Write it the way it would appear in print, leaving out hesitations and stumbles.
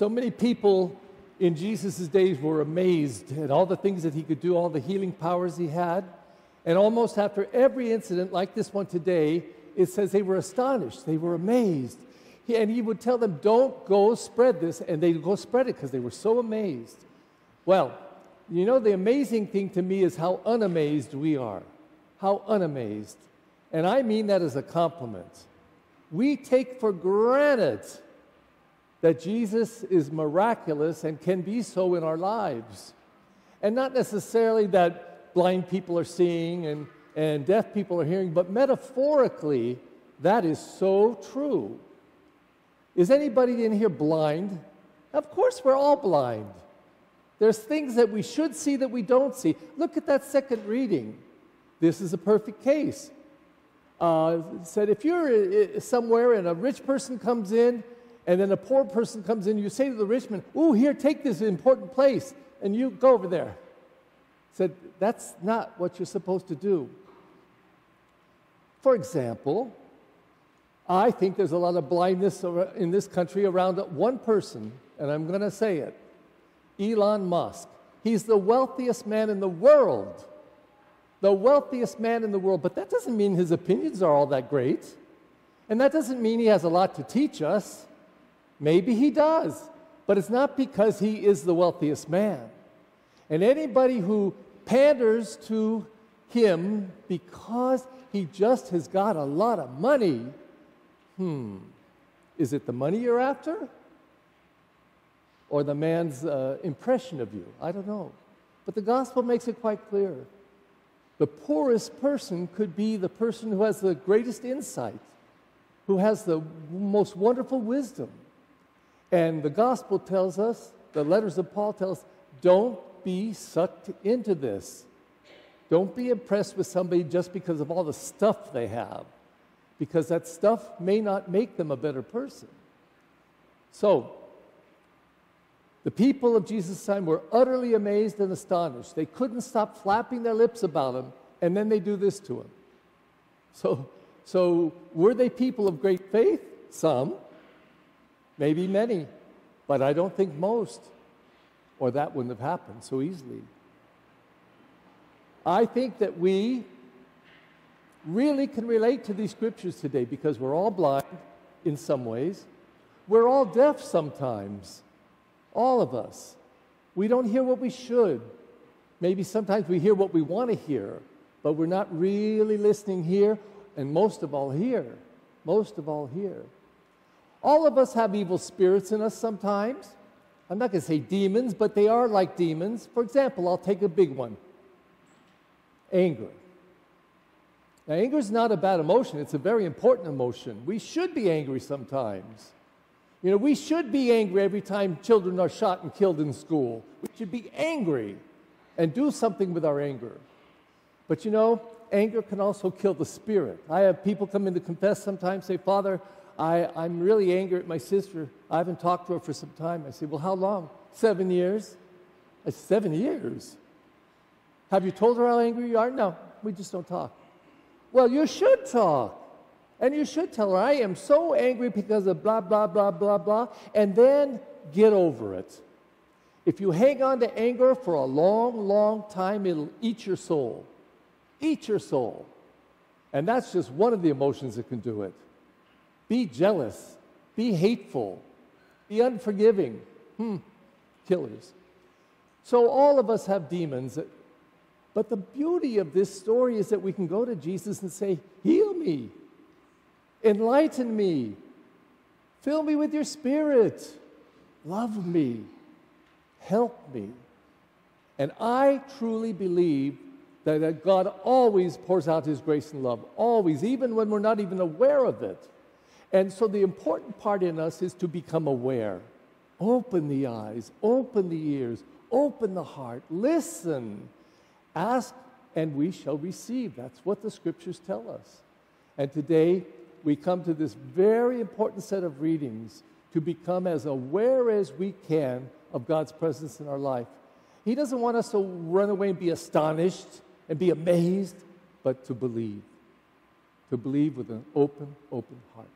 So many people in Jesus' days were amazed at all the things that he could do, all the healing powers he had. And almost after every incident like this one today, it says they were astonished, they were amazed. And he would tell them, don't go spread this, and they'd go spread it because they were so amazed. Well, you know, the amazing thing to me is how unamazed we are. How unamazed. And I mean that as a compliment. We take for granted that Jesus is miraculous and can be so in our lives. And not necessarily that blind people are seeing and deaf people are hearing, but metaphorically, that is so true. Is anybody in here blind? Of course we're all blind. There's things that we should see that we don't see. Look at that second reading. This is a perfect case. It said if you're somewhere and a rich person comes in and then a poor person comes in, you say to the rich man, "Ooh, here, take this important place," and you go over there. Said, that's not what you're supposed to do. For example, I think there's a lot of blindness in this country around one person, and I'm going to say it, Elon Musk. He's the wealthiest man in the world. The wealthiest man in the world. But that doesn't mean his opinions are all that great. And that doesn't mean he has a lot to teach us. Maybe he does. But it's not because he is the wealthiest man. And anybody who panders to him because he just has got a lot of money, is it the money you're after? Or the man's impression of you? I don't know. But the gospel makes it quite clear. The poorest person could be the person who has the greatest insight, who has the most wonderful wisdom. And the gospel tells us, the letters of Paul tell us, don't be sucked into this. Don't be impressed with somebody just because of all the stuff they have, because that stuff may not make them a better person. So, the people of Jesus' time were utterly amazed and astonished. They couldn't stop flapping their lips about him, and then they do this to him. So were they people of great faith? Some, maybe many, but I don't think most, or that wouldn't have happened so easily. I think that we really can relate to these scriptures today because we're all blind in some ways. We're all deaf sometimes. All of us. We don't hear what we should. Maybe sometimes we hear what we want to hear, but we're not really listening here, and most of all here. Most of all here. All of us have evil spirits in us sometimes. I'm not going to say demons, but they are like demons. For example, I'll take a big one. Anger. Now, anger is not a bad emotion. It's a very important emotion. We should be angry sometimes. You know, we should be angry every time children are shot and killed in school. We should be angry and do something with our anger. But you know, anger can also kill the spirit. I have people come in to confess sometimes, say, "Father, I'm really angry at my sister. I haven't talked to her for some time." I say, "Well, how long?" 7 years. I said, 7 years? Have you told her how angry you are? No, we just don't talk. Well, you should talk. And you should tell her, "I am so angry because of blah, blah, blah, blah, blah," and then get over it. If you hang on to anger for a long, long time, it'll eat your soul. Eat your soul. And that's just one of the emotions that can do it. Be jealous. Be hateful. Be unforgiving. Killers. So all of us have demons. But the beauty of this story is that we can go to Jesus and say, "Heal me. Enlighten me. Fill me with your spirit. Love me. Help me." And I truly believe that God always pours out his grace and love. Always, even when we're not even aware of it. And so the important part in us is to become aware. Open the eyes. Open the ears. Open the heart. Listen. Ask, and we shall receive. That's what the scriptures tell us. And today, we come to this very important set of readings to become as aware as we can of God's presence in our life. He doesn't want us to run away and be astonished and be amazed, but to believe with an open heart.